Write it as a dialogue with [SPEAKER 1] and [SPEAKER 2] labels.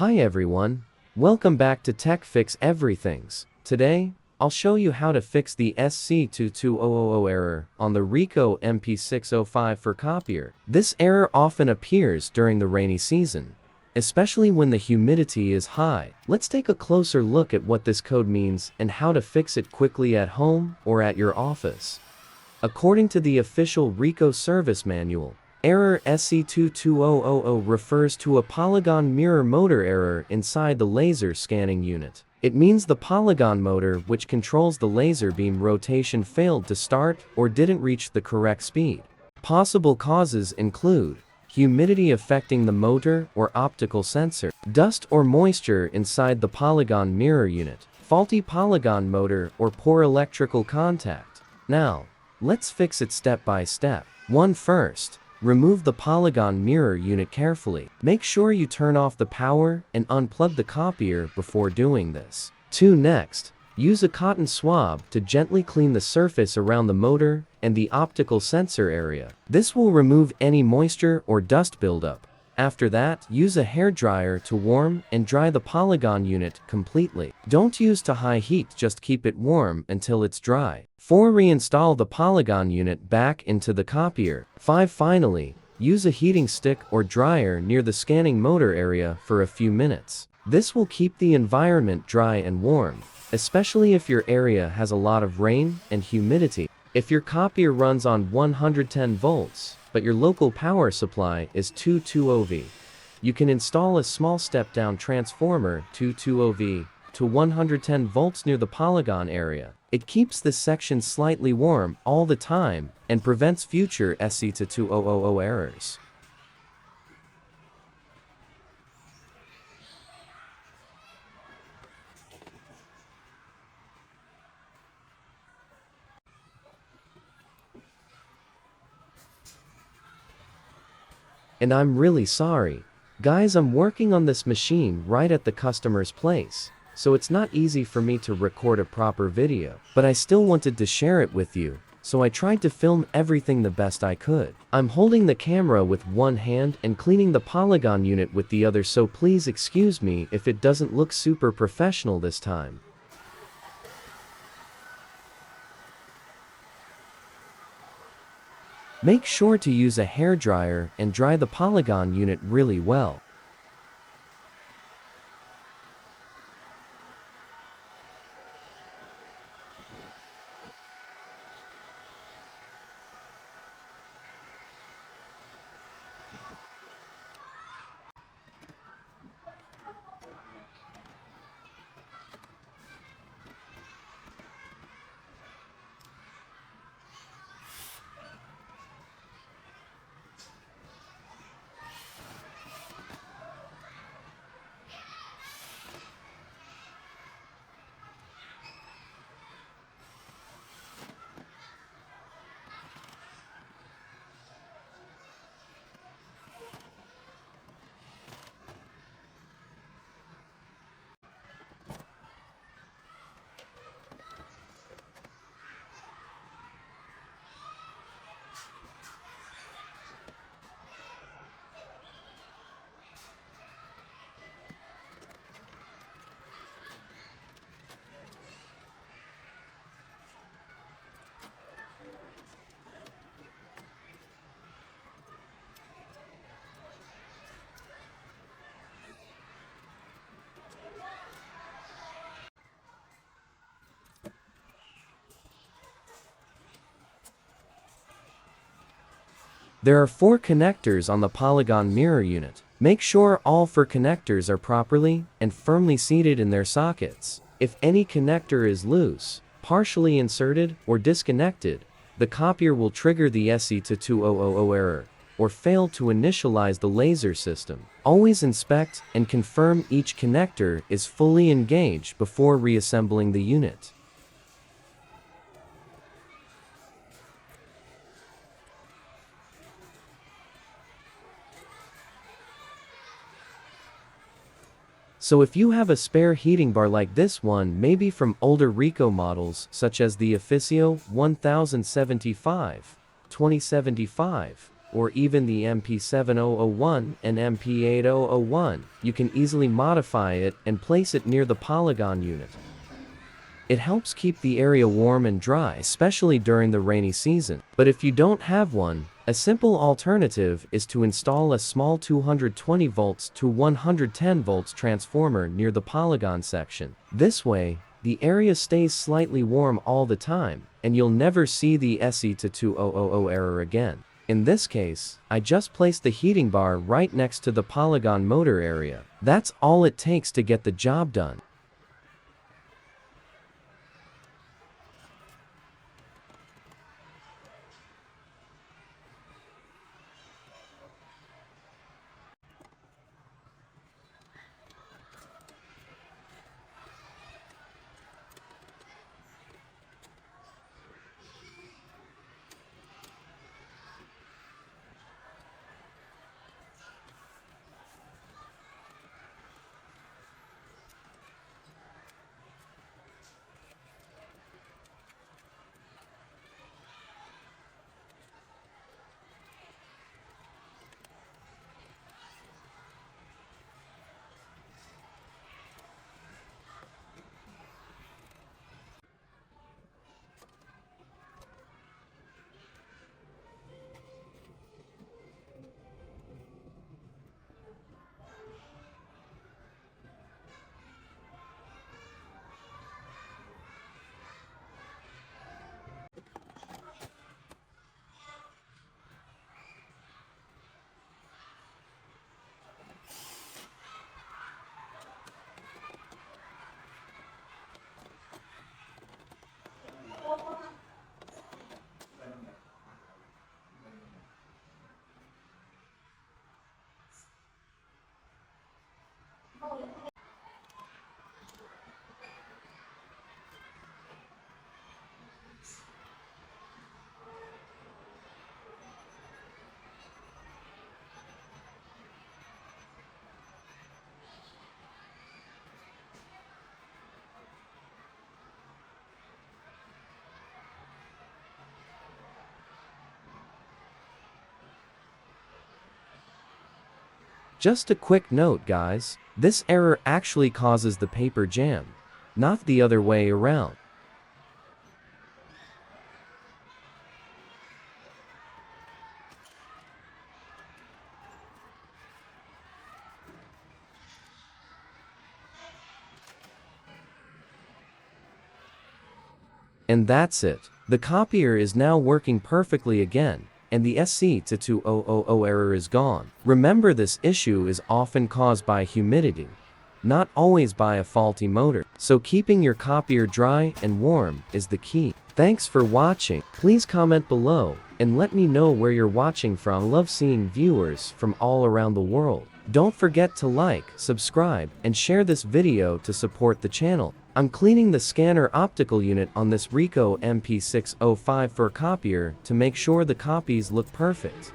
[SPEAKER 1] Hi everyone, welcome back to Tech Fix Everythings. Today, I'll show you how to fix the SC-220-00 error on the Ricoh MP6054 for Copier. This error often appears during the rainy season, especially when the humidity is high. Let's take a closer look at what this code means and how to fix it quickly at home or at your office. According to the official Ricoh service manual, error SC-220-00 refers to a Polygon mirror motor error inside the laser scanning unit. It means the Polygon motor which controls the laser beam rotation failed to start or didn't reach the correct speed. Possible causes include humidity affecting the motor or optical sensor, dust or moisture inside the Polygon mirror unit, faulty Polygon motor or poor electrical contact. Now, let's fix it step by step. First, remove the Polygon mirror unit carefully. Make sure you turn off the power and unplug the copier before doing this. Next, use a cotton swab to gently clean the surface around the motor and the optical sensor area. This will remove any moisture or dust buildup. After that, use a hairdryer to warm and dry the Polygon unit completely. Don't use to high heat, just keep it warm until it's dry. Reinstall the Polygon unit back into the copier. Finally, use a heating stick or dryer near the scanning motor area for a few minutes. This will keep the environment dry and warm, especially if your area has a lot of rain and humidity. If your copier runs on 110 volts, but your local power supply is 220V, you can install a small step-down transformer 220V to 110 volts near the Polygon area. It keeps this section slightly warm all the time and prevents future SC-220-00 errors. And I'm really sorry. Guys, I'm working on this machine right at the customer's place, so it's not easy for me to record a proper video. But I still wanted to share it with you, so I tried to film everything the best I could. I'm holding the camera with one hand and cleaning the Polygon unit with the other, so please excuse me if it doesn't look super professional this time. Make sure to use a hairdryer and dry the Polygon unit really well. There are 4 connectors on the Polygon mirror unit. Make sure all 4 connectors are properly and firmly seated in their sockets. If any connector is loose, partially inserted, or disconnected, the copier will trigger the SC-220-00 error or fail to initialize the laser system. Always inspect and confirm each connector is fully engaged before reassembling the unit. So if you have a spare heating bar like this one, maybe from older Ricoh models such as the Officio 1075, 2075, or even the MP7001 and MP8001, you can easily modify it and place it near the Polygon unit. It helps keep the area warm and dry, especially during the rainy season. But if you don't have one, a simple alternative is to install a small 220 volts to 110 volts transformer near the Polygon section. This way, the area stays slightly warm all the time, and you'll never see the SC-220-00 error again. In this case, I just placed the heating bar right next to the Polygon motor area. That's all it takes to get the job done. Just a quick note, guys, this error actually causes the paper jam, not the other way around. And that's it. The copier is now working perfectly again, and the SC-220-00 error is gone. Remember, this issue is often caused by humidity, not always by a faulty motor. So keeping your copier dry and warm is the key. Thanks for watching. Please comment below and let me know where you're watching from. I love seeing viewers from all around the world. Don't forget to like, subscribe, and share this video to support the channel. I'm cleaning the scanner optical unit on this Ricoh MP6054 copier to make sure the copies look perfect.